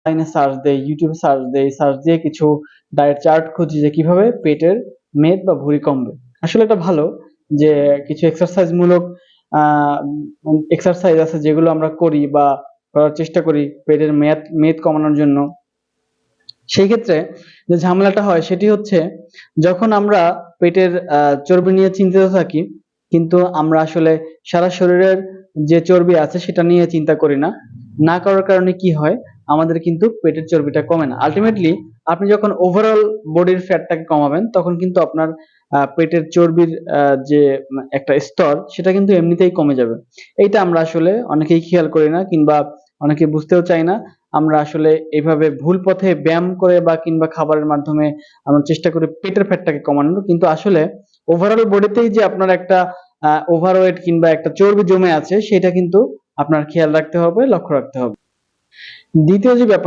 অনলাইনে সার্চ দেই, ইউটিউবে সার্চ দেই, সার্চ দিয়ে কিছু ডায়েট চার্ট খুঁজি যে কিভাবে পেটের মেদ বা ভুঁড়ি কমবে। আসলে এটা ভালো যে কিছু এক্সারসাইজ মূলক এক্সারসাইজ আছে যেগুলো আমরা করি বা করার চেষ্টা করি পেটের মেদ কমানোর জন্য। সেই ক্ষেত্রে যে ঝামেলাটা হয় সেটি হচ্ছে যখন আমরা পেটের চর্বি নিয়ে চিন্তিত থাকি, কিন্তু আমরা আসলে সারা শরীরের যে চর্বি আছে সেটা নিয়ে চিন্তা করি না। না করার কারণে কি হয়? আমাদের কিন্তু পেটের চর্বিটা কমে না। আল্টিমেটলি আপনি যখন ওভারঅল বডির ফ্যাটটাকে কমাবেন তখন কিন্তু আপনার পেটের চর্বির যে একটা স্তর সেটা কিন্তু এমনিতেই কমে যাবে। এইটা আমরা আসলে অনেকেই খেয়াল করি না কিংবা অনেকে বুঝতেও চায় না। আমরা আসলে এভাবে ভুল পথে ব্যায়াম করে বা কিংবা খাবারের মাধ্যমে আমরা চেষ্টা করি পেটের ফ্যাটটাকে কমানোর। কিন্তু আসলে ওভারঅল বডিতেই যে আপনার একটা ওভারওয়েট কিংবা একটা চর্বি জমে আছে সেটা কিন্তু আপনার খেয়াল রাখতে হবে, লক্ষ্য রাখতে হবে। দ্বিতীয় যে ব্যাপার